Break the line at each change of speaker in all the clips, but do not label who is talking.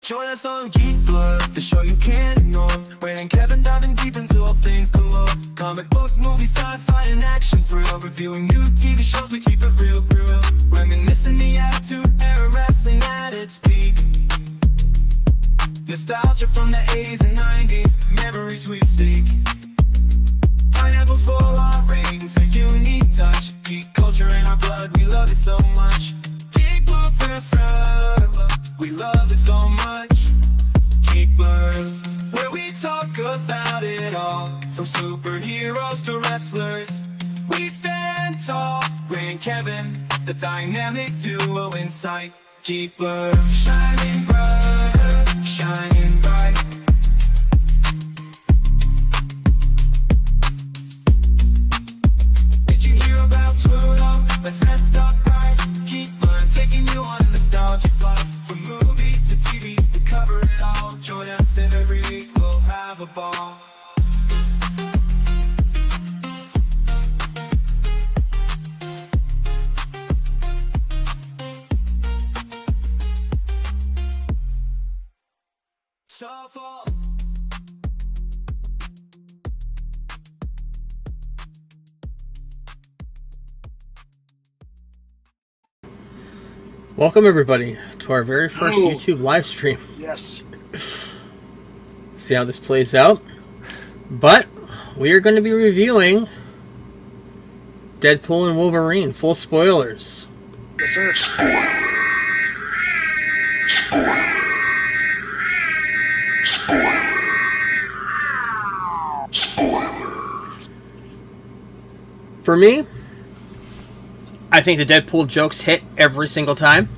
Join us on Geek, Blurb, the show you can't ignore. Wayne and Kevin diving deep into all things galore. Comic book, movie, sci-fi, and action thrill. Reviewing new TV shows, we keep it real, real. Reminiscing the attitude era, wrestling at its peak. Nostalgia from the 80s and 90s, memories we seek. Pineapples for our rings, a unique touch. Geek culture in our blood, we love it so much. Geek Blurb forever, we love it so much. Geek Blurb, where we talk about it all, from superheroes to wrestlers. We stand tall, Ray and Kevin, the dynamic duo in sight. Geek Blurb, shining bright, shining bright. Did you hear about Pluto? Let's mess up right. Geek Blurb, taking you on a nostalgic flight. From movies to TV, we cover it all. Join us every week, we'll have a ball. Shuffle.
Welcome everybody to our very first YouTube live stream.
Yes.
See how this plays out. But we are going to be reviewing Deadpool and Wolverine. Full spoilers.
Yes, sir.
For me, I think the Deadpool jokes hit every single time.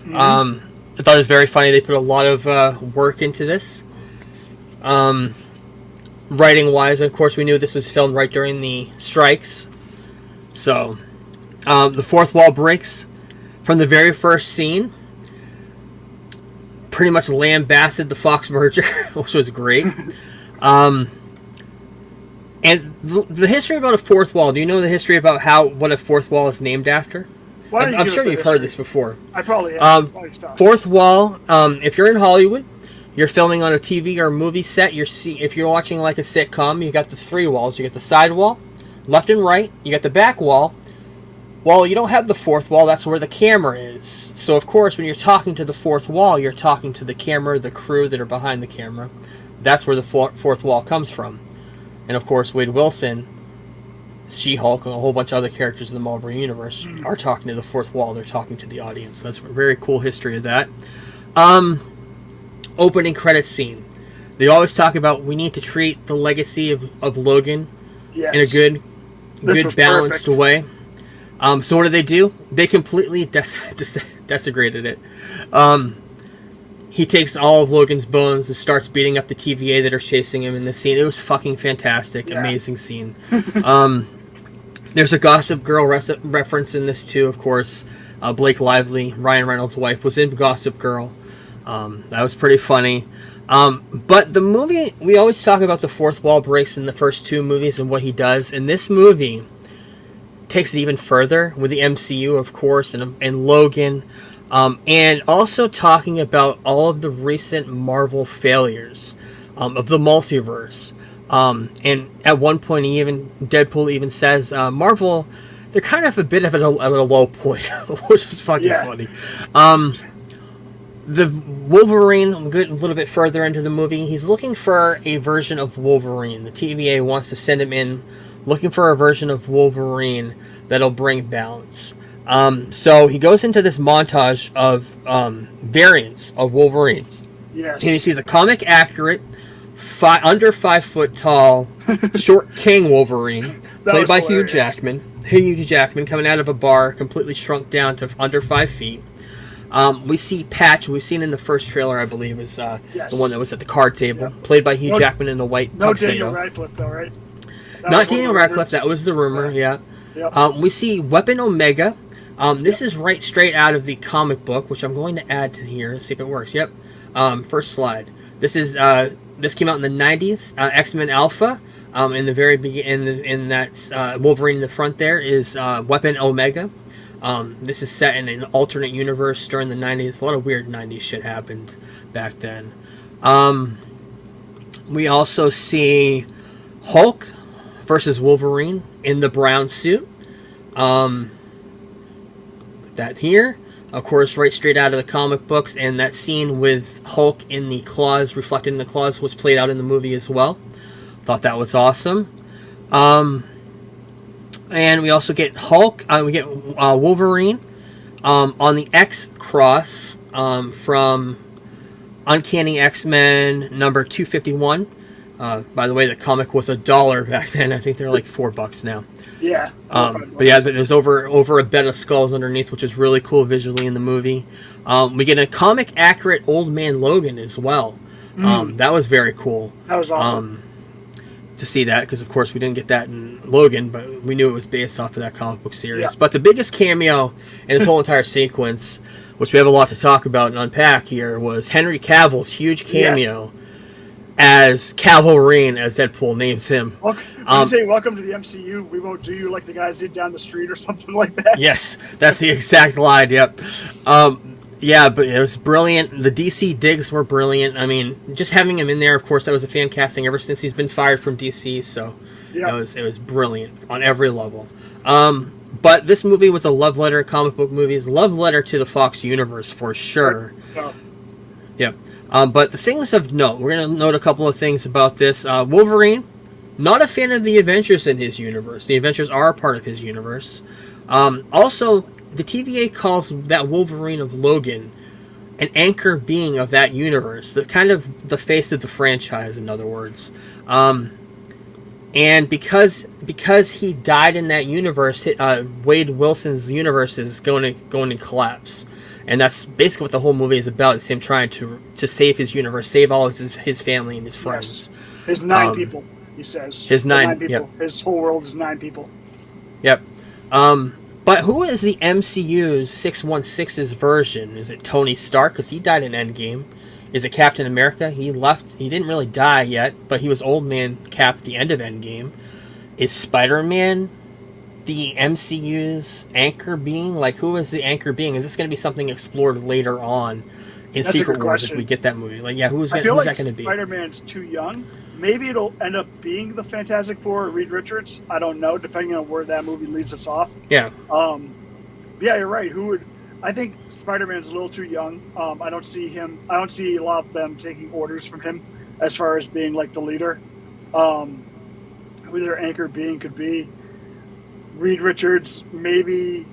I thought it was very funny. They put a lot of work into this. Writing-wise, of course, we knew this was filmed right during the strikes. So, the fourth wall breaks from the very first scene. Pretty much lambasted the Fox merger, which was great. And the history about a fourth wall. Do you know the history about what a fourth wall is named after? I'm sure you've heard this before.
I probably have.
Fourth wall. If you're in Hollywood, you're filming on a TV or a movie set. If you're watching like a sitcom, you got the three walls. You got the side wall, left and right. You got the back wall. Well, you don't have the fourth wall. That's where the camera is. So of course, when you're talking to the fourth wall, you're talking to the camera, the crew that are behind the camera. That's where the fourth wall comes from. And of course, Wade Wilson, She-Hulk, and a whole bunch of other characters in the Marvel Universe are talking to the fourth wall. They're talking to the audience. That's a very cool history of that. Opening credits scene. They always talk about we need to treat the legacy of Logan in a good balanced way. So what do? They completely desecrated it. He takes all of Logan's bones and starts beating up the TVA that are chasing him in the scene. It was fucking fantastic. Yeah. Amazing scene. There's a Gossip Girl reference in this too, of course. Blake Lively, Ryan Reynolds' wife, was in Gossip Girl. That was pretty funny. But the movie, we always talk about the fourth wall breaks in the first two movies and what he does. And this movie takes it even further with the MCU, of course, and Logan. And also talking about all of the recent Marvel failures of the multiverse. And at one point, Deadpool even says, Marvel, they're kind of a bit of at a low point, which is fucking funny. The Wolverine, I'm getting a little bit further into the movie. He's looking for a version of Wolverine. The TVA wants to send him in looking for a version of Wolverine that'll bring balance. So he goes into this montage of variants of Wolverines.
Yes.
And he sees a comic accurate, under 5 foot tall, short King Wolverine, played by Hugh Jackman. Hugh Jackman coming out of a bar, completely shrunk down to under 5 feet. We see Patch, we've seen in the first trailer, I believe, is the one that was at the card table, played by Hugh Jackman in a white tuxedo.
No Daniel Radcliffe, though, right?
Not Daniel Radcliffe, that was the rumor, yeah. Yep. We see Weapon Omega. This is straight out of the comic book, which I'm going to add to here and see if it works. Yep. First slide. This came out in the 90s. X-Men Alpha. In the very beginning, in that Wolverine in the front there is Weapon Omega. This is set in an alternate universe during the 90s. A lot of weird 90s shit happened back then. We also see Hulk versus Wolverine in the brown suit. That here, of course, right straight out of the comic books, and that scene with Hulk in the claws, reflected in the claws, was played out in the movie as well. Thought that was awesome. And we also get Hulk, we get Wolverine on the X Cross from Uncanny X-Men number 251. By the way, the comic was $1 back then. I think they're like $4 now.
Yeah.
But yeah, there's over a bed of skulls underneath, which is really cool visually in the movie. We get a comic accurate Old Man Logan as well. That was very cool.
That was awesome.
To see that, because of course we didn't get that in Logan, but we knew it was based off of that comic book series.
Yeah.
But the biggest cameo in this whole entire sequence, which we have a lot to talk about and unpack here, was Henry Cavill's huge cameo as Wolverine, as Deadpool names him.
You say welcome to the MCU, we won't do you like the guys did down the street or something like that.
Yes, that's the exact line, yep. Yeah, but it was brilliant. The DC digs were brilliant. I mean, just having him in there, of course, that was a fan casting ever since he's been fired from DC, so it was brilliant on every level. But this movie was a love letter, comic book movies, love letter to the Fox universe for sure. Yep. But the things of note, we're going to note a couple of things about this. Wolverine, not a fan of the Avengers in his universe. The Avengers are a part of his universe. Also, the TVA calls that Wolverine of Logan an anchor being of that universe, the kind of the face of the franchise, in other words. And because he died in that universe, Wade Wilson's universe is going to collapse, and that's basically what the whole movie is about. It's him trying to save his universe, save all of his family and his friends.
Yes. His 9 people, he says.
His nine
people.
Yep.
His whole world is 9 people.
Yep. But who is the MCU's 616's version? Is it Tony Stark, because he died in Endgame? Is it Captain America? He left. He didn't really die yet, but he was Old Man Cap at the end of Endgame. Is Spider-Man the MCU's anchor being? Like, who is the anchor being? Is this going to be something explored later on in Secret Wars if we get that movie? Like, yeah, who's that going to be?
Spider-Man's too young. Maybe it'll end up being the Fantastic Four or Reed Richards. I don't know, depending on where that movie leads us off.
Yeah.
Yeah, you're right. I think Spider-Man's a little too young. I don't see a lot of them taking orders from him as far as being like the leader. Who their anchor being could be. Reed Richards, maybe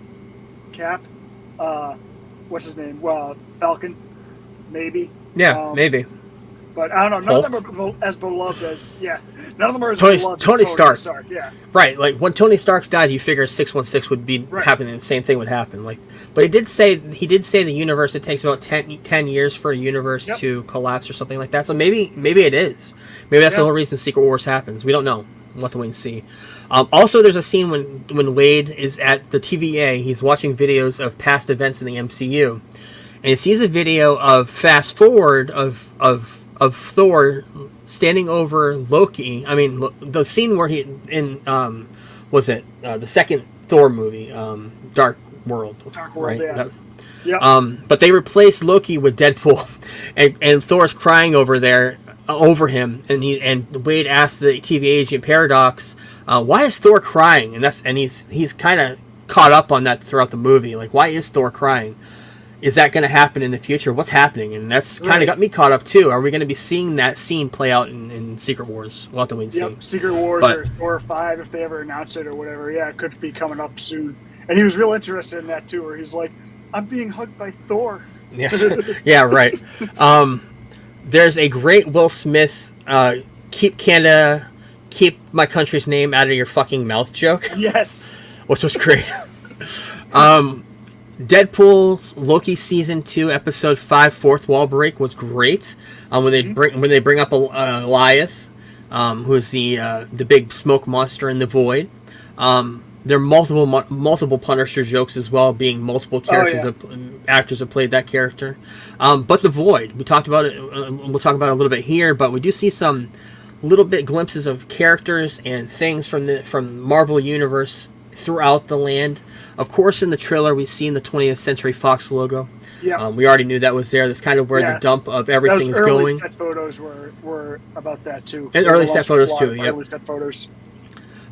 Cap. What's his name? Falcon, maybe.
Yeah, maybe.
But I don't know. None of them are as beloved as None of them are as beloved
Tony
as
Stark.
Yeah.
Right. Like when Tony Stark's died, you figure 616 would be happening. The same thing would happen. Like, but he did say the universe. It takes about 10 years for a universe to collapse or something like that. So maybe it is. Maybe that's the whole reason Secret Wars happens. We don't know. We'll have to wait and see. Also, there's a scene when Wade is at the TVA. He's watching videos of past events in the MCU, and he sees a video of fast forward of Thor standing over Loki. I mean, the scene where he in the second Thor movie, Dark World, right?
Yeah.
But they replaced Loki with Deadpool, and Thor's crying over him, and Wade asked the TVA agent Paradox, why is Thor crying? And he's kind of caught up on that throughout the movie. Like, why is Thor crying? Is that going to happen in the future? What's happening? And that's kind of got me caught up too. Are we going to be seeing that scene play out in Secret Wars? We'll have to wait and see.
Secret Wars or Thor 5, if they ever announce it or whatever. Yeah, it could be coming up soon. And he was real interested in that too, where he's like, I'm being hugged by Thor.
Yes. Yeah, right. There's a great Will Smith, keep my country's name out of your fucking mouth joke.
Yes.
Which was great. Deadpool's Loki Season 2, Episode 5, Fourth Wall Break was great. When they bring up Goliath, who is the big smoke monster in the void. There are multiple Punisher jokes as well, being multiple characters actors have played that character. But the void, we talked about it. We'll talk about it a little bit here, but we do see some little bit glimpses of characters and things from Marvel Universe throughout the land. Of course, in the trailer, we've seen the 20th Century Fox logo.
Yeah.
We already knew that was there. That's kind of where the dump of everything is going.
Early set photos were about that, too.
And early set photos, too, yep.
Early set photos.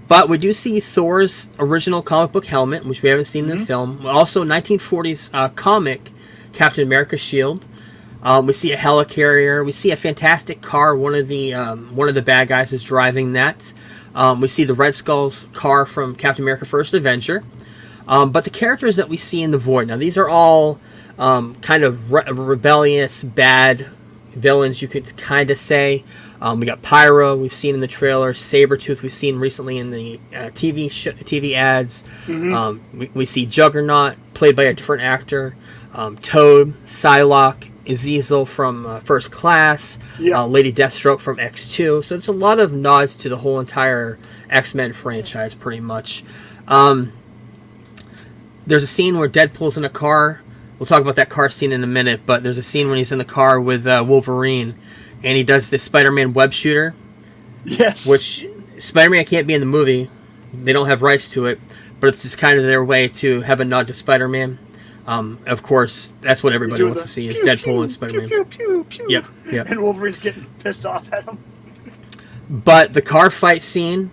But we do see Thor's original comic book helmet, which we haven't seen in the film. Also, 1940s comic Captain America's shield. We see a helicarrier. We see a fantastic car. One of the bad guys is driving that. We see the Red Skull's car from Captain America: First Avenger. But the characters that we see in the Void, now these are all kind of rebellious, bad villains, you could kind of say. We got Pyro, we've seen in the trailer. Sabretooth, we've seen recently in the TV ads. We see Juggernaut, played by a different actor. Toad, Psylocke, Azazel from First Class, Lady Deathstroke from X2. So it's a lot of nods to the whole entire X-Men franchise, pretty much. There's a scene where Deadpool's in a car. We'll talk about that car scene in a minute, but there's a scene when he's in the car with Wolverine, and he does the Spider-Man web shooter.
Yes.
Which Spider-Man can't be in the movie. They don't have rights to it, but it's just kind of their way to have a nod to Spider-Man. Of course, that's what everybody wants to see is Deadpool and Spider-Man.
Pew, pew, pew, pew.
Yep.
And Wolverine's getting pissed off at him.
But the car fight scene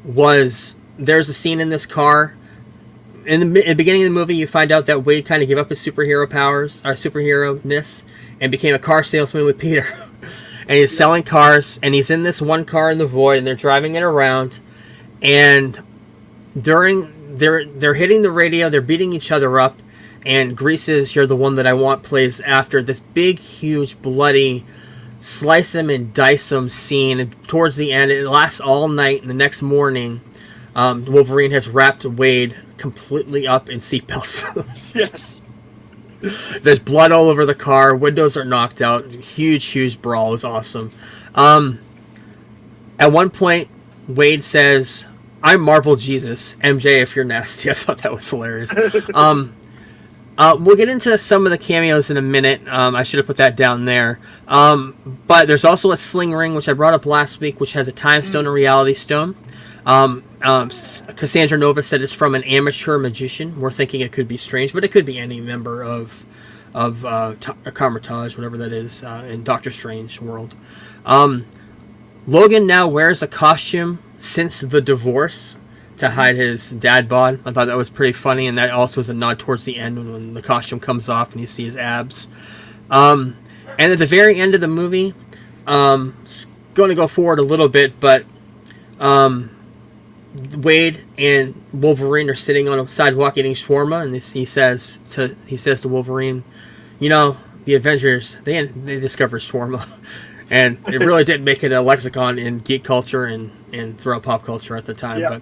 there's a scene in this car. In the beginning of the movie, you find out that Wade kind of gave up his superhero powers, or superhero-ness, and became a car salesman with Peter. And he's selling cars, and he's in this one car in the Void, and they're driving it around. And they're hitting the radio, they're beating each other up, and Grease's "You're the One That I Want" plays after this big, huge, bloody, slice him and dice him scene. And towards the end, it lasts all night, and the next morning, Wolverine has wrapped Wade completely up in seatbelts.
Yes.
There's blood all over the car. Windows are knocked out. Huge brawl. It was awesome. At one point, Wade says, "I'm Marvel Jesus. MJ, if you're nasty." I thought that was hilarious. We'll get into some of the cameos in a minute. I should have put that down there. But there's also a sling ring, which I brought up last week, which has a time stone and reality stone. Cassandra Nova said it's from an amateur magician. We're thinking it could be Strange, but it could be any member of Carmitage, whatever that is, in Doctor Strange world. Logan now wears a costume since the divorce to hide his dad bod. I thought that was pretty funny, and that also is a nod towards the end when the costume comes off and you see his abs. And at the very end of the movie, it's going to go forward a little bit, but Wade and Wolverine are sitting on a sidewalk eating shawarma, and he says to Wolverine, the Avengers, they discovered shawarma. And it really did make it a lexicon in geek culture and throughout pop culture at the time.
Yeah.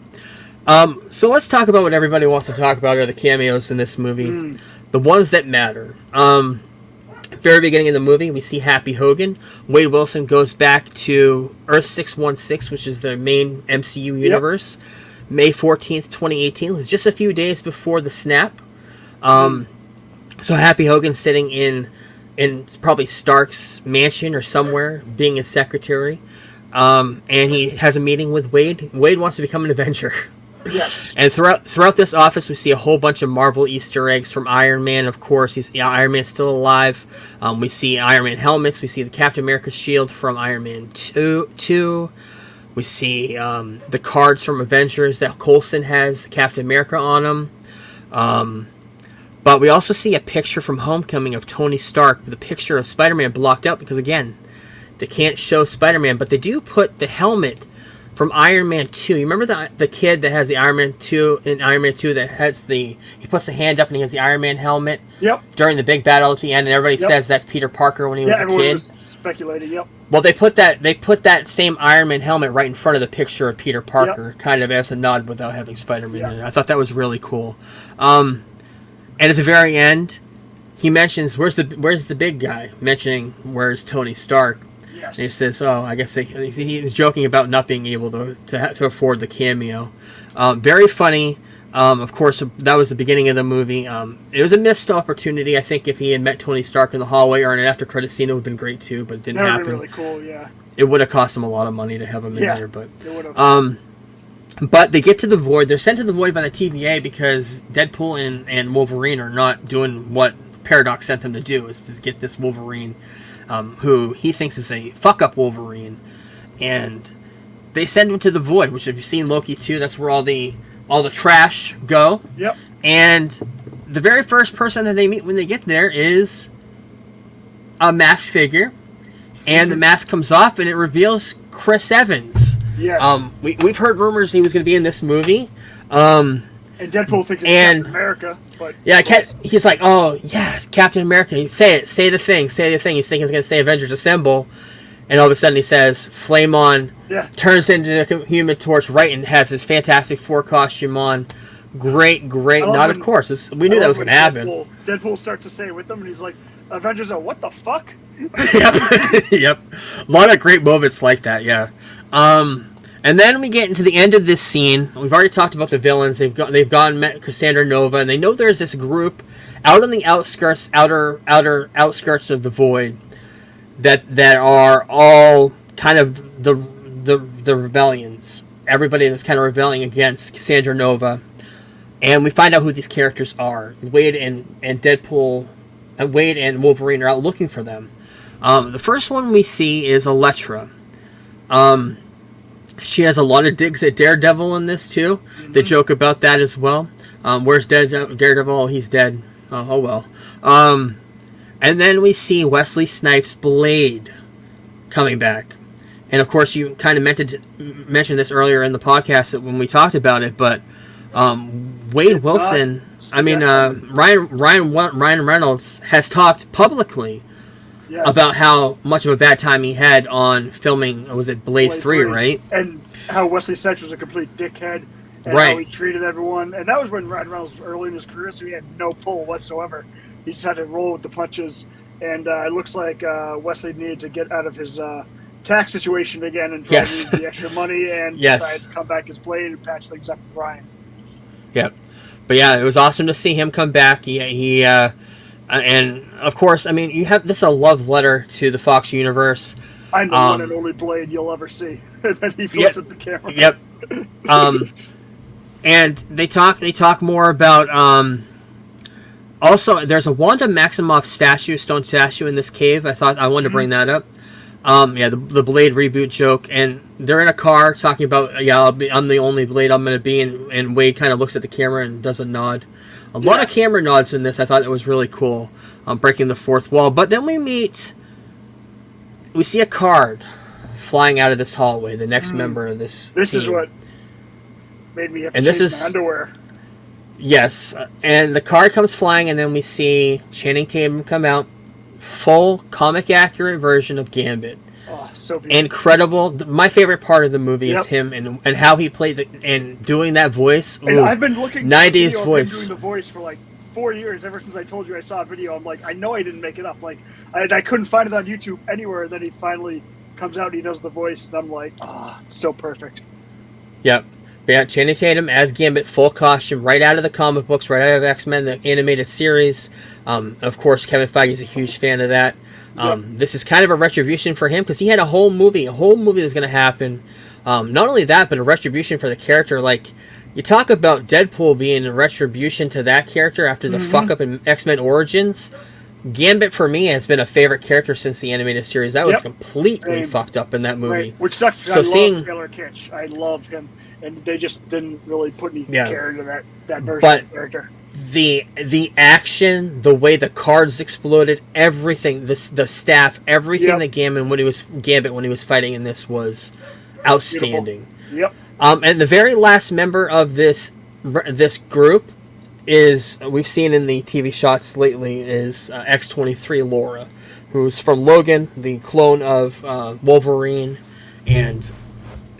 But so let's talk about what everybody wants to talk about are the cameos in this movie. The ones that matter. Very beginning of the movie, we see Happy Hogan. Wade Wilson goes back to Earth 616, which is the main MCU universe. May 14th, 2018. It was just a few days before the snap. So Happy Hogan's sitting in probably Stark's mansion or somewhere, being his secretary. And he has a meeting with Wade. Wade wants to become an Avenger.
Yes.
And throughout this office, we see a whole bunch of Marvel Easter eggs from Iron Man. Of course, Iron Man's still alive. We see Iron Man helmets. We see the Captain America shield from Iron Man 2. We see the cards from Avengers that Coulson has Captain America on them. But we also see a picture from Homecoming of Tony Stark with a picture of Spider-Man blocked out because, again, they can't show Spider-Man. But they do put the helmet from Iron Man 2. You remember the kid that has the Iron Man 2 in Iron Man 2 that has he puts the hand up and he has the Iron Man helmet?
Yep.
During the big battle at the end, and everybody says that's Peter Parker when he was a
everyone
kid.
was speculating, yep.
Well, they put that same Iron Man helmet right in front of the picture of Peter Parker, kind of as a nod without having Spider-Man in it. I thought that was really cool. And at the very end, he mentions, where's the big guy? Mentioning where's Tony Stark.
Yes.
And he says, I guess he's joking about not being able to afford the cameo. Very funny. Of course, that was the beginning of the movie. It was a missed opportunity. I think if he had met Tony Stark in the hallway or in an after-credit scene, it would have been great too, but it didn't happen.
Really cool, yeah.
It would have cost him a lot of money to have him in there. But
it would have.
But they get to the Void. They're sent to the Void by the TVA because Deadpool and Wolverine are not doing what Paradox sent them to do, is to get this Wolverine, who he thinks is a fuck-up Wolverine. And they send him to the Void, which if you've seen Loki 2, that's where all the trash go.
Yep.
And the very first person that they meet when they get there is a masked figure. And the mask comes off and it reveals Chris Evans.
Yes.
We've heard rumors he was going to be in this movie.
And Deadpool thinks it's Captain America. But
yeah, he's like, oh, yeah, Captain America. Say it. Say the thing. He's thinking he's going to say Avengers Assemble. And all of a sudden he says, flame on.
Yeah.
Turns into a Human Torch, right, and has his Fantastic Four costume on. Great. Not, of course. We knew that was going to happen.
Deadpool starts to say it with them, and he's like, Avengers are what the fuck?
Yep. A lot of great moments like that, yeah. And then we get into the end of this scene. We've already talked about the villains. They've gone and met Cassandra Nova, and they know there's this group out on the outer outskirts of the Void that are all kind of the rebellions. Everybody that's kind of rebelling against Cassandra Nova. And we find out who these characters are. Wade and Deadpool and Wade and Wolverine are out looking for them. The first one we see is Elektra. She has a lot of digs at Daredevil in this too. Mm-hmm. They joke about that as well. Where's Daredevil? Oh, he's dead. Oh well. And then we see Wesley Snipes' Blade coming back. And of course, you kind of mention this earlier in the podcast when we talked about it, but Wade Wilson, Ryan Reynolds has talked publicly about how much of a bad time he had on filming, was it Blade 3, right?
And how Wesley Snipes was a complete dickhead, and how he treated everyone. And that was when Ryan Reynolds was early in his career, so he had no pull whatsoever. He just had to roll with the punches. And it looks like Wesley needed to get out of his tax situation again and needed the extra money, and decided to come back as Blade and patch things up with Ryan.
Yep. But yeah, it was awesome to see him come back. He and of course, I mean, you have this is a love letter to the Fox universe.
I'm the one and only Blade you'll ever see. And then he looks at the camera.
Yep. And they talk more about also there's a Wanda Maximoff stone statue in this cave. I wanted to bring that up. The Blade reboot joke, and they're in a car talking about I'm the only Blade I'm going to be, and Wade kind of looks at the camera and does a nod. A lot of camera nods in this. I thought it was really cool, breaking the fourth wall. But then we see a card flying out of this hallway. The next member of this
team.
Is
what made me have to change my underwear.
Yes, and the card comes flying, and then we see Channing Tatum come out. Full comic accurate version of Gambit.
Oh, so beautiful.
Incredible. My favorite part of the movie is him and how he played and doing that voice.
And I've been looking
90s voice.
Doing the voice for like 4 years. Ever since I told you I saw a video, I'm like, I know I didn't make it up. Like I couldn't find it on YouTube anywhere. And then he finally comes out and he does the voice, and I'm like, so perfect.
Yep. But yeah, Channing Tatum as Gambit, full costume, right out of the comic books, right out of X-Men, the animated series. Of course, Kevin Feige is a huge fan of that. This is kind of a retribution for him because he had a whole movie that was going to happen. Not only that, but a retribution for the character. Like, you talk about Deadpool being a retribution to that character after the fuck up in X-Men Origins. Gambit for me has been a favorite character since the animated series. That was completely fucked up in that movie.
Right. Which sucks. So I love Taylor Kitsch. I loved him, and they just didn't really put any care into that version of the character.
The action, the way the cards exploded, everything, the staff, everything that Gambit when he was fighting in this was outstanding.
Yep.
And the very last member of this group is, we've seen in the TV shots lately, is X-23 Laura, who's from Logan, the clone of Wolverine, and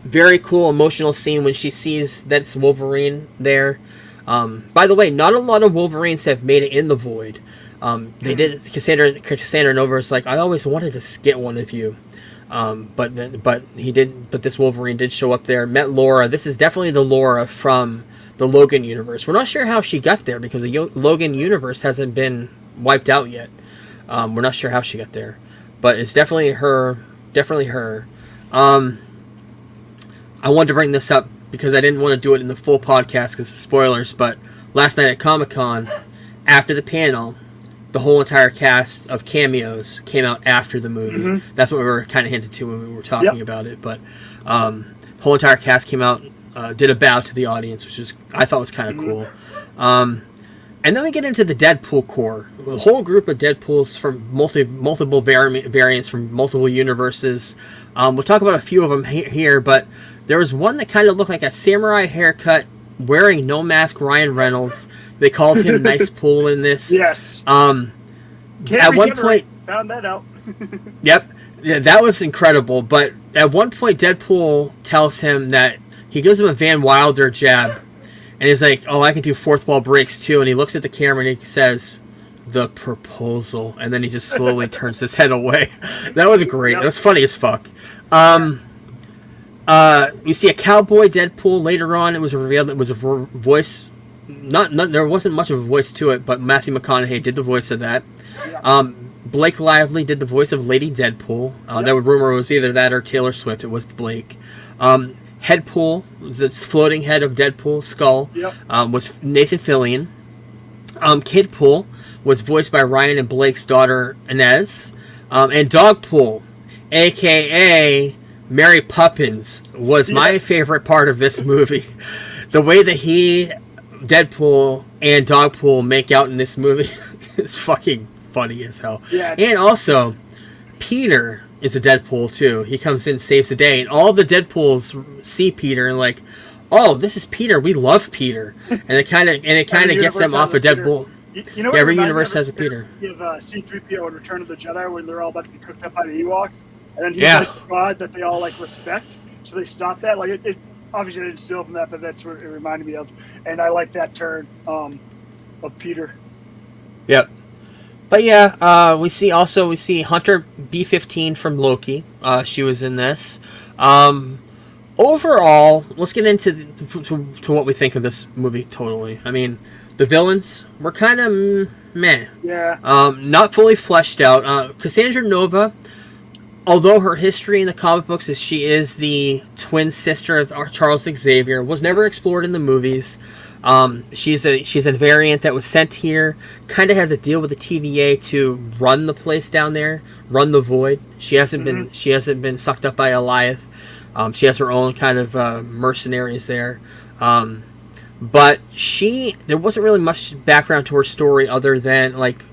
very cool emotional scene when she sees that's Wolverine there. By the way, not a lot of Wolverines have made it in the Void. They did. Cassandra Nova is like, I always wanted to get one of you, but this Wolverine did show up there. Met Laura. This is definitely the Laura from the Logan universe. We're not sure how she got there because the Logan universe hasn't been wiped out yet. We're not sure how she got there, but it's definitely her. I wanted to bring this up because I didn't want to do it in the full podcast because of spoilers, but last night at Comic-Con, after the panel, the whole entire cast of cameos came out after the movie. Mm-hmm. That's what we were kind of hinted to when we were talking about it. But the whole entire cast came out, did a bow to the audience, which I thought was kind of cool. And then we get into the Deadpool core. A whole group of Deadpools from multiple variants from multiple universes. We'll talk about a few of them here, but there was one that kind of looked like a samurai haircut, wearing no mask, Ryan Reynolds. They called him Nice Pool in this.
Yes.
At one point...
Found that out.
Yep. Yeah, that was incredible. But at one point, Deadpool tells him that he gives him a Van Wilder jab. And he's like, oh, I can do fourth wall breaks too. And he looks at the camera and he says, the proposal. And then he just slowly turns his head away. That was great. Yep. That was funny as fuck. You see a cowboy Deadpool later on. It was revealed that it was a voice. There wasn't much of a voice to it, but Matthew McConaughey did the voice of that. Blake Lively did the voice of Lady Deadpool. That rumor was either that or Taylor Swift. It was Blake. Headpool, the floating head of Deadpool's skull, was Nathan Fillion. Kidpool was voiced by Ryan and Blake's daughter Inez. And Dogpool, a.k.a. Mary Poppins, was my favorite part of this movie. The way that Deadpool and Dogpool make out in this movie is fucking funny as hell. Yeah, and also, Peter is a Deadpool too. He comes in, saves the day, and all the Deadpools see Peter and like, oh, this is Peter. We love Peter, and it kind of gets them off of Deadpool.
You know,
every universe has a Peter.
You have C-3PO in Return of the Jedi when they're all about to be cooked up by the Ewoks, and then he's like God that they all like respect, so they stop that. Like it obviously didn't steal from that, but that's what it reminded me of, and I like that turn of Peter. Yep.
But yeah, we see Hunter B-15 from Loki. She was in this. Overall, let's get into to what we think of this movie totally. I mean, the villains were kind of meh.
Yeah.
Not fully fleshed out. Cassandra Nova, although her history in the comic books is she is the twin sister of Charles Xavier, was never explored in the movies. She's a variant that was sent here, kind of has a deal with the TVA to run the place down there, run the void. She hasn't been sucked up by Goliath. She has her own kind of mercenaries there. But there wasn't really much background to her story other than like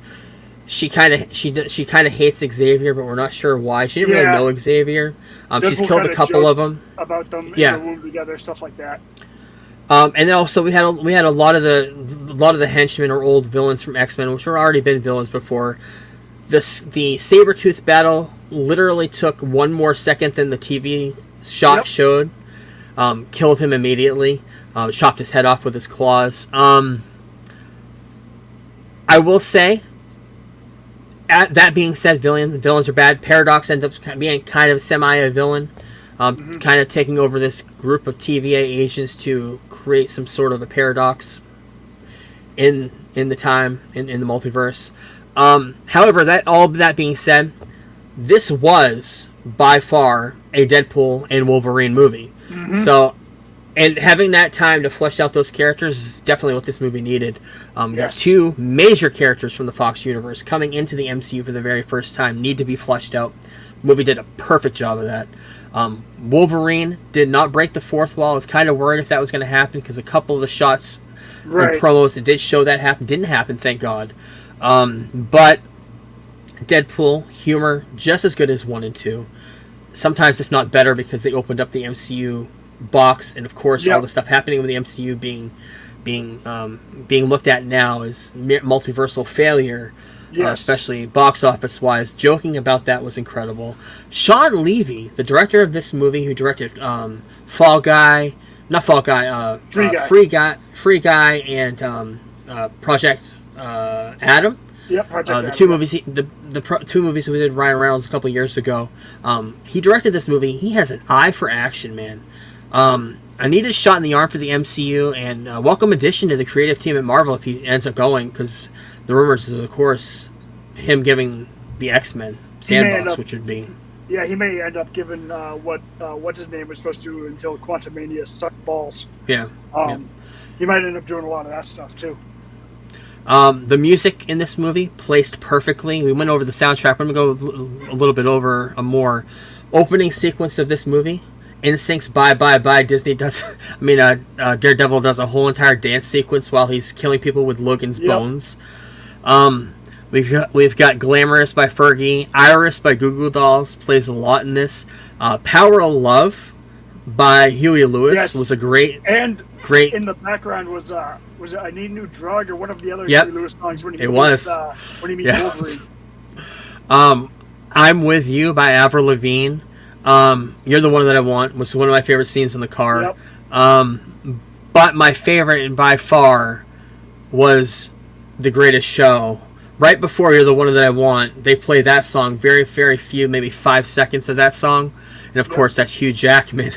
she kind of hates Xavier, but we're not sure why. She didn't really know Xavier. She's killed a couple of them
about them in the room together, stuff like that.
And then also we had a lot of the henchmen or old villains from X-Men, which were already been villains before. The Sabretooth battle literally took one more second than the TV shot showed. Killed him immediately. Chopped his head off with his claws. I will say, that being said, villains are bad. Paradox ends up being kind of semi a villain. Kind of taking over this group of TVA agents to create some sort of a paradox in the multiverse. However, all that being said, this was by far a Deadpool and Wolverine movie. So, and having that time to flesh out those characters is definitely what this movie needed. Got two major characters from the Fox universe coming into the MCU for the very first time, need to be fleshed out. The movie did a perfect job of that. Wolverine did not break the fourth wall. I was kind of worried if that was going to happen because a couple of the shots and promos that did show that didn't happen, thank God. But Deadpool, humor, just as good as 1 and 2. Sometimes, if not better, because they opened up the MCU box, and of course all the stuff happening with the MCU being looked at now as multiversal failure. Especially box office wise. Joking about that was incredible. Sean Levy, the director of this movie, who directed Free Guy, and Project Adam.
Project
the two movies. The two movies we did Ryan Reynolds a couple years ago. He directed this movie. He has an eye for action, man. I need a shot in the arm for the MCU, and welcome addition to the creative team at Marvel if he ends up going, because the rumors is, of course, him giving the X-Men sandbox, which would be
Yeah, he may end up giving what's his name was supposed to until Quantumania suck balls.
Yeah.
He might end up doing a lot of that stuff too.
The music in this movie placed perfectly. We went over the soundtrack. I'm going to go a little bit over a more opening sequence of this movie. Instinct's Bye Bye Bye. Disney does, Daredevil does a whole entire dance sequence while he's killing people with Logan's bones. We've got Glamorous by Fergie. Iris by Goo Goo Dolls plays a lot in this. Power of Love by Huey Lewis was a great.
In the background was it I Need a New Drug or one of the other Huey Lewis songs when he meets Wolverine.
I'm With You by Avril Lavigne. You're the One That I Want was one of my favorite scenes in the car. But my favorite and by far was The Greatest Show. Right before You're the One That I Want, they play that song. Very, very few, maybe 5 seconds of that song. And of course, that's Hugh Jackman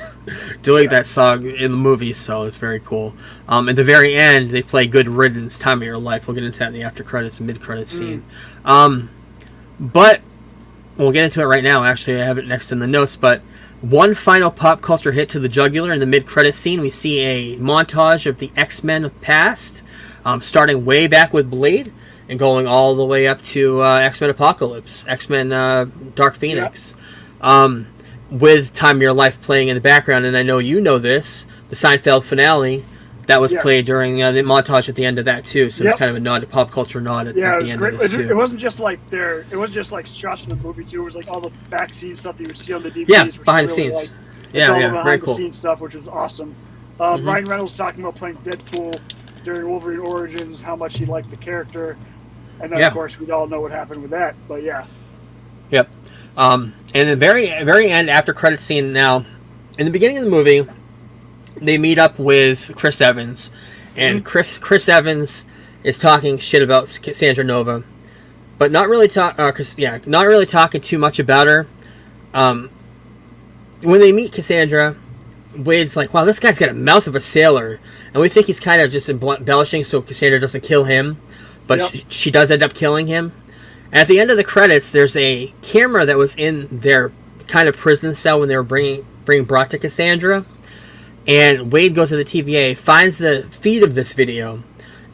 doing that song in the movie, so it's very cool. At the very end, they play Good Riddance, Time of Your Life. We'll get into that in the after credits and mid credits scene. But we'll get into it right now. Actually, I have it next in the notes. But one final pop culture hit to the jugular in the mid credits scene. We see a montage of the X-Men of past, starting way back with Blade and going all the way up to X-Men Apocalypse, X-Men Dark Phoenix. With Time of Your Life playing in the background, and I know you know this, the Seinfeld finale that was played during the montage at the end of that too. So it's kind of a nod to pop culture nod at the end of this too.
It wasn't just like shots from the movie too. It was like all the backscene stuff that you would see on the DVDs.
Behind the scenes. Very cool.
Scene stuff, which was awesome. Ryan Reynolds talking about playing Deadpool during Wolverine Origins, how much he liked the character, and then of course we all know what happened with that. But
and the very end, after credit scene, now, in the beginning of the movie, they meet up with Chris Evans, and Chris Evans is talking shit about Cassandra Nova, but not really talking too much about her. When they meet Cassandra, Wade's like, "Wow, this guy's got a mouth of a sailor," and we think he's kind of just embellishing so Cassandra doesn't kill him, but she does end up killing him. At the end of the credits, there's a camera that was in their kind of prison cell when they were being brought to Cassandra. And Wade goes to the TVA, finds the feed of this video,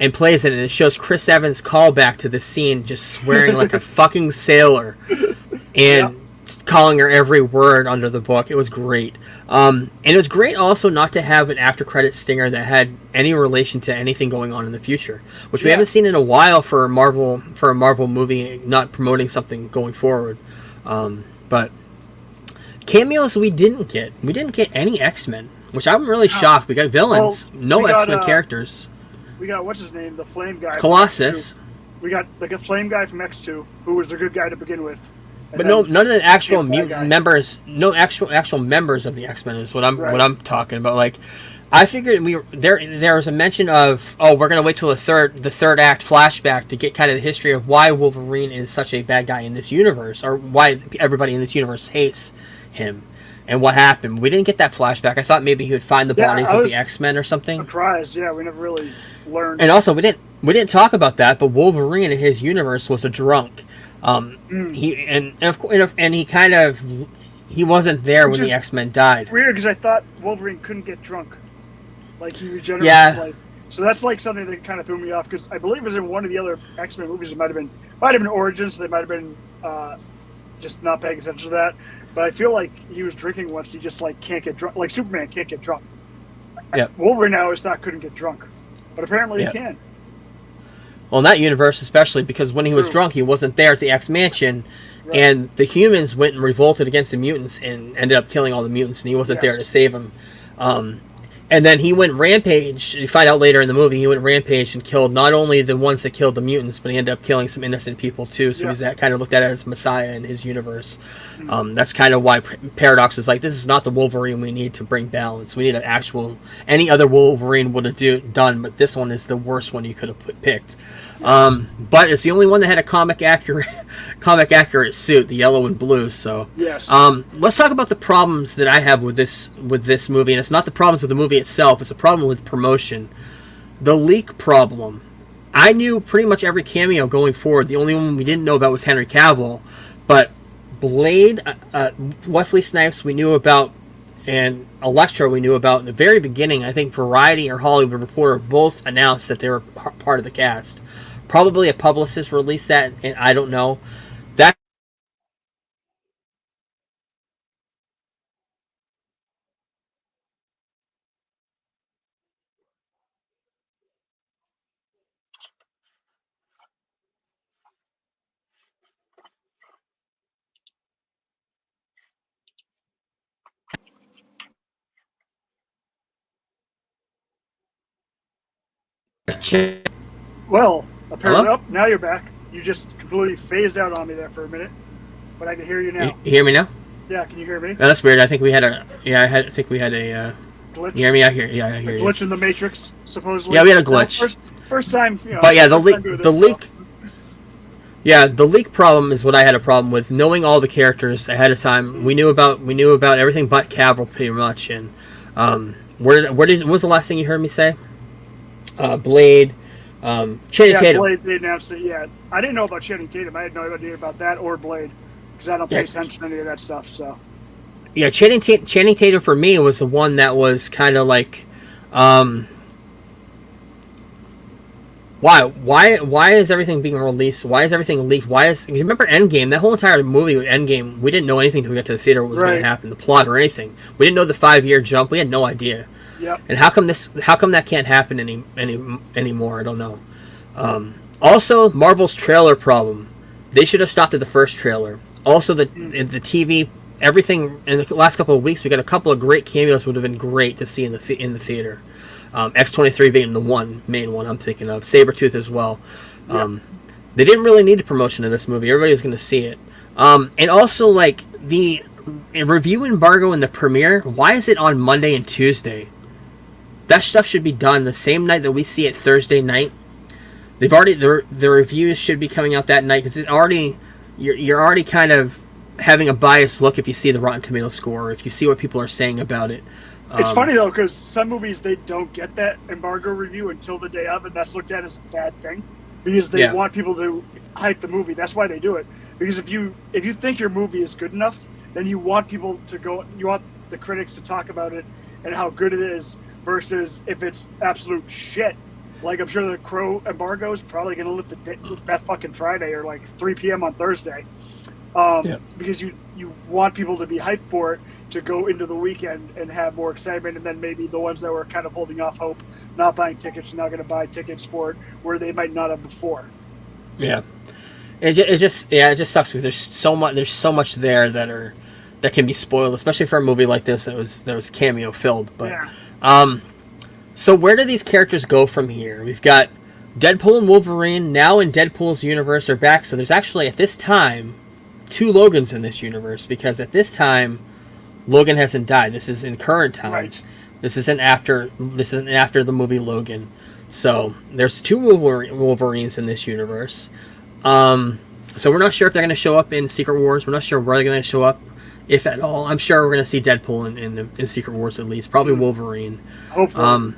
and plays it. And it shows Chris Evans' callback to the scene, just swearing like a fucking sailor. And calling her every word under the book. It was great. And it was great also not to have an after-credit stinger that had any relation to anything going on in the future, which we haven't seen in a while for a Marvel movie not promoting something going forward. But cameos we didn't get. We didn't get any X-Men, which I'm really shocked. We got villains, no X-Men characters.
We got, what's his name, the Flame guy.
Colossus.
We got the Flame guy from X2, who was a good guy to begin with.
But none of the actual members, no actual members of the X-Men is what I'm talking about. Like, I figured there was a mention of, we're gonna wait till the third act flashback to get kind of the history of why Wolverine is such a bad guy in this universe, or why everybody in this universe hates him, and what happened. We didn't get that flashback. I thought maybe he would find the bodies of the X-Men or something.
Surprised, we never really learned.
And also, we didn't talk about that, but Wolverine in his universe was a drunk. He wasn't there when the X-Men died.
Weird, because I thought Wolverine couldn't get drunk, like he regenerates his life. So that's like something that kind of threw me off, because I believe it was in one of the other X-Men movies. It might have been Origins. So they might have been just not paying attention to that. But I feel like he was drinking once. He just like can't get drunk. Like Superman can't get drunk. Wolverine, I always thought couldn't get drunk, but apparently he can.
Well, in that universe especially, because when he was drunk, he wasn't there at the X-Mansion, and the humans went and revolted against the mutants and ended up killing all the mutants, and he wasn't there to save them. And then he went rampage. You find out later in the movie, he went rampage and killed not only the ones that killed the mutants, but he ended up killing some innocent people too. So he's kind of looked at as Messiah in his universe. That's kind of why Paradox is like, this is not the Wolverine we need to bring balance. We need an actual, any other Wolverine would have done, but this one is the worst one you could have picked. But it's the only one that had a comic accurate suit, the yellow and blue. So let's talk about the problems that I have with this movie, and it's not the problems with the movie itself; it's a problem with promotion. The leak problem. I knew pretty much every cameo going forward. The only one we didn't know about was Henry Cavill, but Blade, Wesley Snipes we knew about, and Electro we knew about in the very beginning. I think Variety or Hollywood Reporter both announced that they were part of the cast. Probably a publicist released that, and I don't know. That
Well, apparently,
Hello?
now you're back. You just completely phased out on me there for a minute, but I can hear you now.
You hear me now?
Yeah, can you hear me?
Oh, that's weird. I think we had a I think we had a
Glitch.
You hear me? I hear you.
Glitch in the Matrix, supposedly.
Yeah, we had a glitch.
First time.
But yeah, the leak. Yeah, the leak problem is what I had a problem with. Knowing all the characters ahead of time, we knew about everything but Cavill pretty much. And what was the last thing you heard me say? Blade, Channing Tatum.
Blade. They announced it. Yeah, I didn't know about Channing Tatum. I had no idea about that or Blade because I don't pay attention to any of that stuff. So.
Yeah, Channing Tatum for me was the one that was kind of like, why is everything being released? Why is everything leaked? You remember Endgame? That whole entire movie with Endgame, we didn't know anything until we got to the theater what was going to happen, the plot or anything. We didn't know the 5-year jump. We had no idea.
Yep.
And how come that can't happen anymore? I don't know. Also, Marvel's trailer problem. They should have stopped at the first trailer. Also, the TV. Everything in the last couple of weeks, we got a couple of great cameos. Would have been great to see in the theater. X-23 being the main one I'm thinking of. Sabretooth as well. They didn't really need a promotion of this movie. Everybody was going to see it. And also, like the review embargo and the premiere. Why is it on Monday and Tuesday? That stuff should be done the same night that we see it Thursday night. They've already the reviews should be coming out that night because you're already kind of having a biased look if you see the Rotten Tomatoes score, or if you see what people are saying about it.
It's funny though because some movies they don't get that embargo review until the day of, and that's looked at as a bad thing because they want people to hype the movie. That's why they do it. Because if you think your movie is good enough, then you want people to go. You want the critics to talk about it and how good it is. Versus if it's absolute shit. Like I'm sure the Crow embargo is probably going to lift that fucking Friday or like 3 p.m. on Thursday. Because you want people to be hyped for it to go into the weekend and have more excitement, and then maybe the ones that were kind of holding off hope, not buying tickets, now going to buy tickets for it where they might not have before.
Yeah, it just sucks because there's so much there that can be spoiled, especially for a movie like this that was cameo filled. But so where do these characters go from here? We've got Deadpool and Wolverine now in Deadpool's universe are back. So there's actually at this time 2 Logans in this universe, because at this time Logan hasn't died. This is in current time.
Right.
This isn't after the movie Logan. So there's 2 Wolverines in this universe. So we're not sure if they're going to show up in Secret Wars. We're not sure where they're going to show up, if at all. I'm sure we're going to see Deadpool in Secret Wars at least. Probably Wolverine.
Hopefully.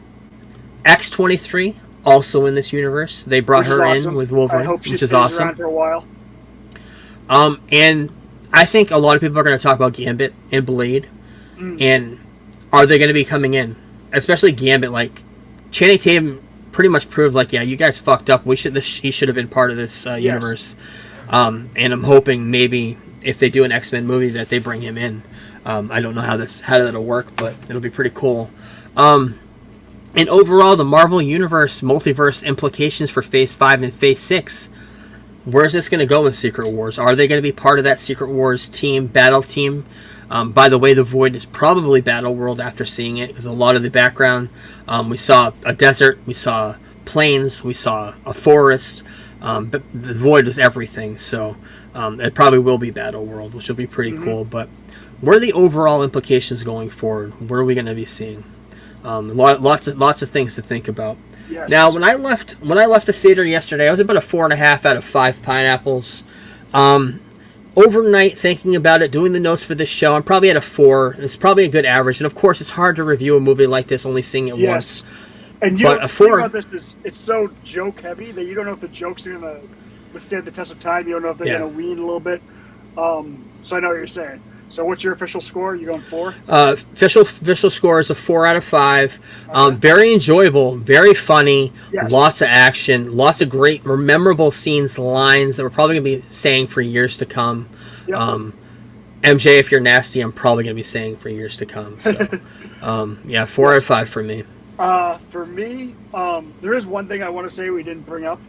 X-23 also in this universe. They brought her in with Wolverine,
I hope she
which is
stays
awesome.
around for a while.
And I think a lot of people are going to talk about Gambit and Blade, and are they going to be coming in? Especially Gambit, like Channing Tatum pretty much proved, like, yeah, you guys fucked up. He should have been part of this universe. And I'm hoping maybe if they do an X-Men movie that they bring him in. I don't know how that'll work, but it'll be pretty cool. And overall, the Marvel Universe multiverse implications for Phase 5 and Phase 6. Where's this going to go in Secret Wars? Are they going to be part of that Secret Wars battle team? By the way, the Void is probably Battle World after seeing it, because a lot of the background, we saw a desert, we saw plains, we saw a forest, but the Void was everything, so it probably will be Battle World, which will be pretty cool. But what are the overall implications going forward? What are we going to be seeing? Lots of things to think about.
Yes.
Now, when I left the theater yesterday, I was about a 4.5 out of 5 pineapples. Overnight, thinking about it, doing the notes for this show, I'm probably at a 4. It's probably a good average, and of course, it's hard to review a movie like this only seeing it once.
And
but
the thing about this is it's so joke heavy that you don't know if the jokes are gonna withstand the test of time. You don't know if they're gonna wean a little bit. so I know what you're saying. So what's your official score? You going 4?
Official score is a 4 out of 5. Very enjoyable, very funny, lots of action, lots of great, memorable scenes, lines that we're probably going to be saying for years to come. Yep. MJ, if you're nasty, I'm probably going to be saying for years to come. So, 4 out of 5 for me.
For me, there is one thing I want to say we didn't bring up.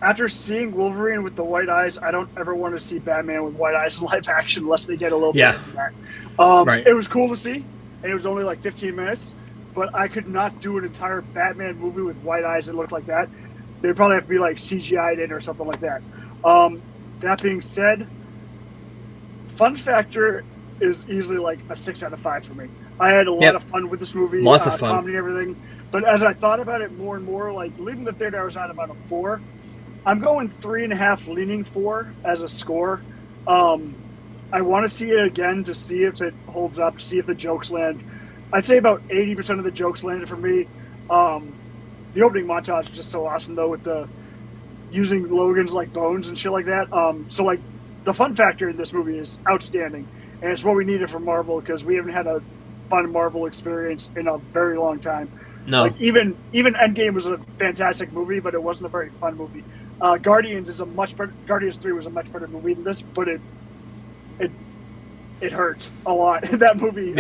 After seeing Wolverine with the white eyes, I don't ever want to see Batman with white eyes in live action unless they get a little bit of that. Right. It was cool to see, and it was only like 15 minutes, but I could not do an entire Batman movie with white eyes that looked like that. They'd probably have to be like CGI'd in or something like that. That being said, fun factor is easily like a 6 out of 5 for me. I had a lot of fun with this movie.
Lots of fun.
Comedy and everything. But as I thought about it more and more, like leaving the theater, I was at about a 4. I'm going 3.5, leaning 4 as a score. I want to see it again to see if it holds up, see if the jokes land. I'd say about 80% of the jokes landed for me. The opening montage was just so awesome, though, with the using Logan's like bones and shit like that. So like the fun factor in this movie is outstanding, and it's what we needed from Marvel because we haven't had a fun Marvel experience in a very long time.
No,
like even Endgame was a fantastic movie, but it wasn't a very fun movie. Guardians 3 was a much better movie than this, but it hurt a lot. That movie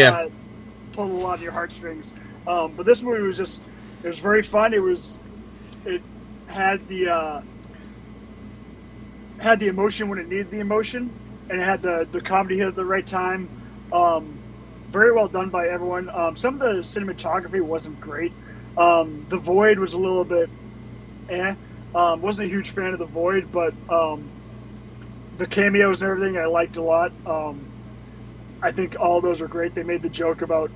pulled a lot of your heartstrings. But this movie was it was very fun. It had the emotion when it needed the emotion, and it had the comedy hit at the right time. Very well done by everyone. Some of the cinematography wasn't great. The Void was a little bit wasn't a huge fan of the Void, but the cameos and everything I liked a lot. I think all those were great. They made the joke about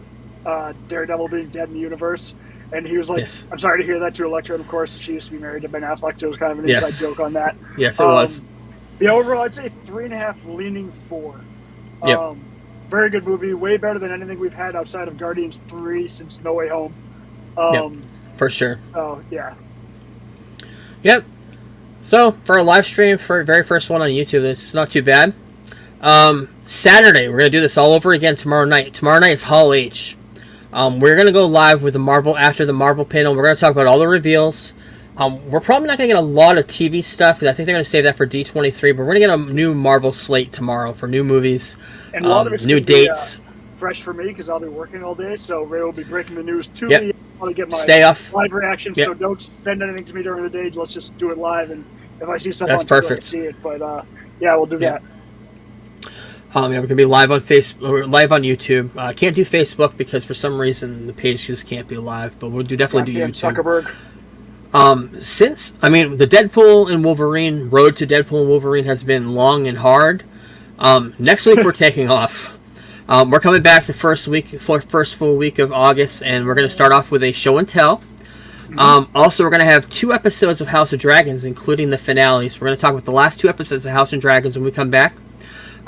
Daredevil being dead in the universe, and he was like, I'm sorry to hear that to Elektra, and of course she used to be married to Ben Affleck, so it was kind of an inside joke on that.
Yes, it was.
Yeah, overall I'd say 3.5, leaning 4.
Yep.
Very good movie, way better than anything we've had outside of Guardians 3 since No Way Home.
For sure.
So, yeah.
Yep. So, for a live stream, for the very first one on YouTube, it's not too bad. Saturday, we're going to do this all over again tomorrow night. Tomorrow night is Hall H. We're going to go live with after the Marvel panel. We're going to talk about all the reveals. We're probably not going to get a lot of TV stuff, because I think they're going to save that for D23, but we're going to get a new Marvel slate tomorrow for new movies,
and a lot of it's
new dates.
Fresh for me, because I'll be working all day, so Ray will be breaking the news to me. I want to get my live reaction, so don't send anything to me during the day. Let's just do it live, and if I see something,
that's perfect.
I can see it. But we'll do that.
We're going to be live on live on YouTube. Can't do Facebook because for some reason the page just can't be live, but we'll definitely do YouTube.
Zuckerberg.
The Deadpool and Wolverine road to Deadpool and Wolverine has been long and hard. Next week we're taking off. We're coming back the first full week of August, and we're going to start off with a show and tell. Also, we're going to have 2 episodes of House of Dragons, including the finales. We're going to talk about the last 2 episodes of House of Dragons when we come back.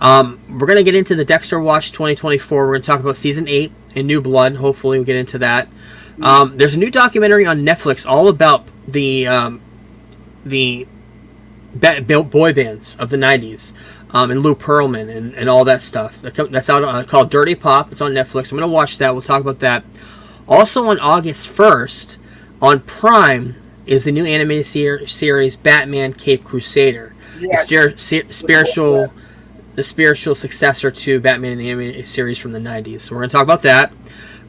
We're going to get into the Dexter Watch 2024. We're going to talk about Season 8 and New Blood. Hopefully we'll get into that. There's a new documentary on Netflix all about the boy bands of the 90s. And Lou Pearlman and all that stuff. That's out called Dirty Pop. It's on Netflix. I'm going to watch that. We'll talk about that. Also on August 1st, on Prime, is the new animated series Batman Caped Crusader. The spiritual successor to Batman in the animated series from the 90s. So we're going to talk about that.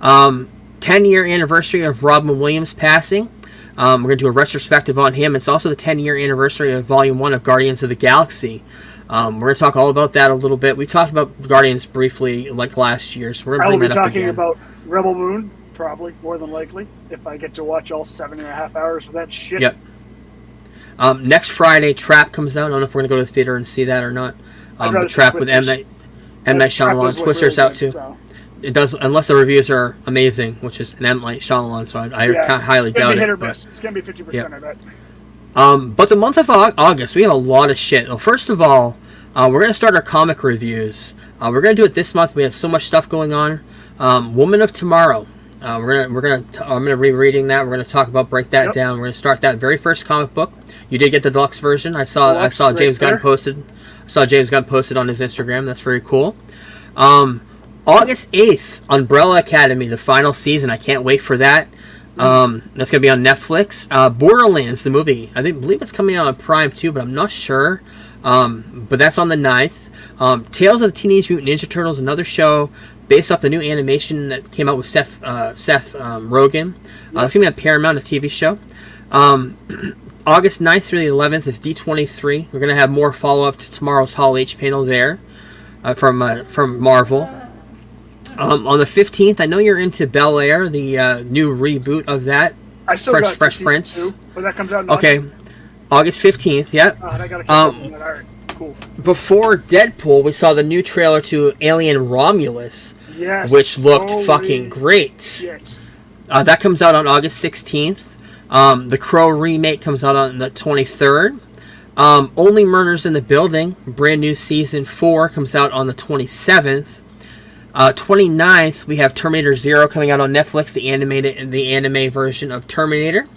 10-year anniversary of Robin Williams passing. We're going to do a retrospective on him. It's also the 10-year anniversary of Volume 1 of Guardians of the Galaxy. We're going to talk all about that a little bit. We talked about Guardians briefly like last year, so we're going to bring that up again.
I will be talking about Rebel Moon, probably, more than likely, if I get to watch all 7.5 hours of that shit.
Yep. Next Friday, Trap comes out. I don't know if we're going to go to the theater and see that or not. The Trap with M. Night Shyamalan. Twister's out too. So. It does, unless the reviews are amazing, which is an M. Night Shyamalan, so I highly doubt it.
It's going to be 50%, I bet.
But the month of August, we have a lot of shit. Well, first of all, we're going to start our comic reviews. We're going to do it this month. We have so much stuff going on. Woman of Tomorrow. I'm going to be reading that. We're going to break that down. We're going to start that very first comic book. You did get the deluxe version. I saw James Gunn posted I saw James Gunn posted on his Instagram. That's very cool. August 8th, Umbrella Academy, the final season. I can't wait for that. That's going to be on Netflix. Borderlands, the movie. I believe it's coming out on Prime too, but I'm not sure. But that's on the 9th. Tales of the Teenage Mutant Ninja Turtles, another show based off the new animation that came out with Seth Rogen. It's going to be on Paramount, a TV show. August 9th through the 11th is D23. We're going to have more follow-up to tomorrow's Hall H panel there from Marvel. On the 15th, I know you're into Bel Air, the new reboot of that.
I still got
Fresh Prince.
2, but that comes out in
August 15th, yep.
I gotta catch up on that. All right, cool.
Before Deadpool, we saw the new trailer to Alien Romulus, which looked fucking great.
Shit.
That comes out on August 16th. The Crow remake comes out on the 23rd. Only Murders in the Building, brand new season 4, comes out on the 27th. 29th, we have Terminator 0 coming out on Netflix, the anime version of Terminator.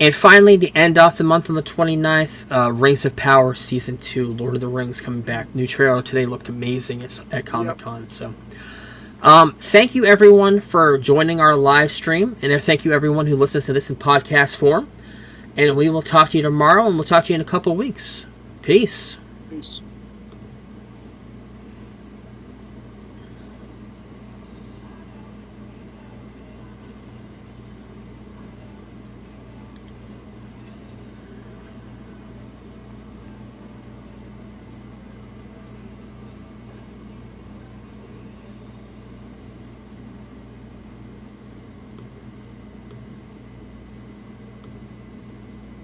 And finally, the end off the month on the 29th, Rings of Power Season 2, Lord of the Rings coming back. New trailer today looked amazing at Comic-Con. So, thank you everyone for joining our live stream. And thank you everyone who listens to this in podcast form. And we will talk to you tomorrow, and we'll talk to you in a couple weeks. Peace.
Peace.